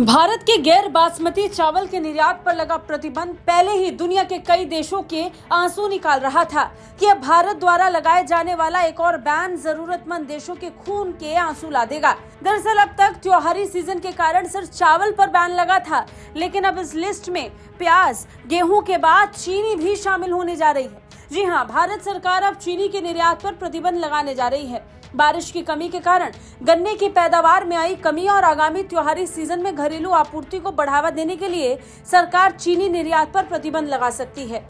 भारत के गैर बासमती चावल के निर्यात पर लगा प्रतिबंध पहले ही दुनिया के कई देशों के आंसू निकाल रहा था कि अब भारत द्वारा लगाए जाने वाला एक और बैन जरूरतमंद देशों के खून के आंसू ला देगा। दरअसल अब तक त्योहारी सीजन के कारण सिर्फ चावल पर बैन लगा था, लेकिन अब इस लिस्ट में प्याज, गेहूं के बाद चीनी भी शामिल होने जा रही है। जी हाँ, भारत सरकार अब चीनी के निर्यात पर प्रतिबंध लगाने जा रही है। बारिश की कमी के कारण गन्ने की पैदावार में आई कमी और आगामी त्योहारी सीजन में घरेलू आपूर्ति को बढ़ावा देने के लिए सरकार चीनी निर्यात पर प्रतिबंध लगा सकती है।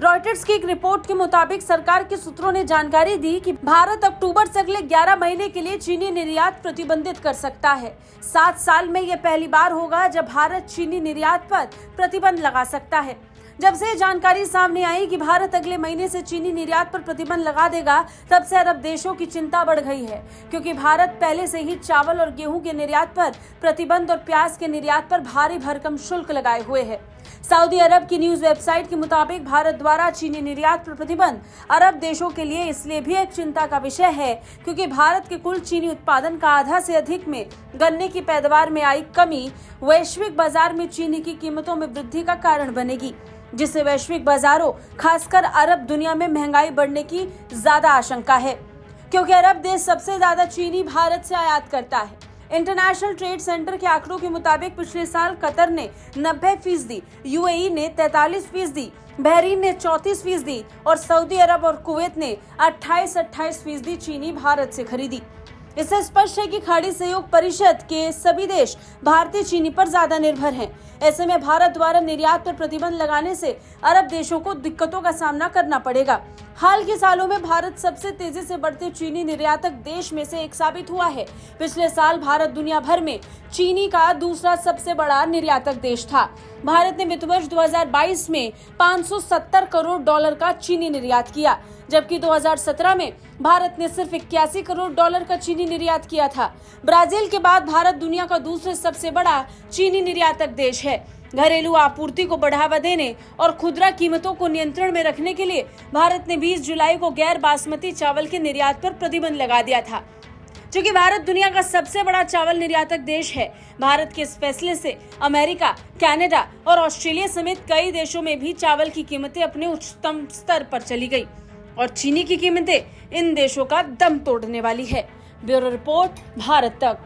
रॉयटर्स की एक रिपोर्ट के मुताबिक सरकार के सूत्रों ने जानकारी दी कि भारत अक्टूबर से अगले 11 महीने के लिए चीनी निर्यात प्रतिबंधित कर सकता है। 7 साल में यह पहली बार होगा जब भारत चीनी निर्यात पर प्रतिबंध लगा सकता है। जब से जानकारी सामने आई कि भारत अगले महीने से चीनी निर्यात पर प्रतिबंध लगा देगा, तब से अरब देशों की चिंता बढ़ गई है, क्योंकि भारत पहले से ही चावल और गेहूं के निर्यात पर प्रतिबंध और प्याज के निर्यात पर भारी भरकम शुल्क लगाए हुए है। सऊदी अरब की न्यूज वेबसाइट के मुताबिक भारत द्वारा चीनी निर्यात पर प्रतिबंध अरब देशों के लिए इसलिए भी एक चिंता का विषय है, क्योंकि भारत के कुल चीनी उत्पादन का आधा से अधिक में गन्ने की पैदावार में आई कमी वैश्विक बाजार में चीनी की कीमतों में वृद्धि का कारण बनेगी, जिससे वैश्विक बाजारों खासकर अरब दुनिया में महंगाई बढ़ने की ज्यादा आशंका है, क्योंकि अरब देश सबसे ज्यादा चीनी भारत से आयात करता है। इंटरनेशनल ट्रेड सेंटर के आंकड़ों के मुताबिक पिछले साल कतर ने 90%, यूएई ने 43%, बहरीन ने 34% और सऊदी अरब और कुवैत ने 28% चीनी भारत से खरीदी। इससे स्पष्ट है कि खाड़ी सहयोग परिषद के सभी देश भारतीय चीनी पर ज्यादा निर्भर हैं। ऐसे में भारत द्वारा निर्यात पर प्रतिबंध लगाने से अरब देशों को दिक्कतों का सामना करना पड़ेगा। हाल के सालों में भारत सबसे तेजी से बढ़ते चीनी निर्यातक देश में से एक साबित हुआ है। पिछले साल भारत दुनिया भर में चीनी का दूसरा सबसे बड़ा निर्यातक देश था। भारत ने वित्त वर्ष 2022 में $570 करोड़ का चीनी निर्यात किया, जबकि 2017 में भारत ने सिर्फ $81 करोड़ का चीनी निर्यात किया था। ब्राजील के बाद भारत दुनिया का दूसरे सबसे बड़ा चीनी निर्यातक देश है। घरेलू आपूर्ति को बढ़ावा देने और खुदरा कीमतों को नियंत्रण में रखने के लिए भारत ने 20 जुलाई को गैर बासमती चावल के निर्यात पर प्रतिबंध लगा दिया था। चूंकि भारत दुनिया का सबसे बड़ा चावल निर्यातक देश है, भारत के इस फैसले से अमेरिका, कनाडा और ऑस्ट्रेलिया समेत कई देशों में भी चावल की कीमतें अपने उच्चतम स्तर पर चली गई और चीनी की कीमतें इन देशों का दम तोड़ने वाली है। ब्यूरो रिपोर्ट, भारत तक।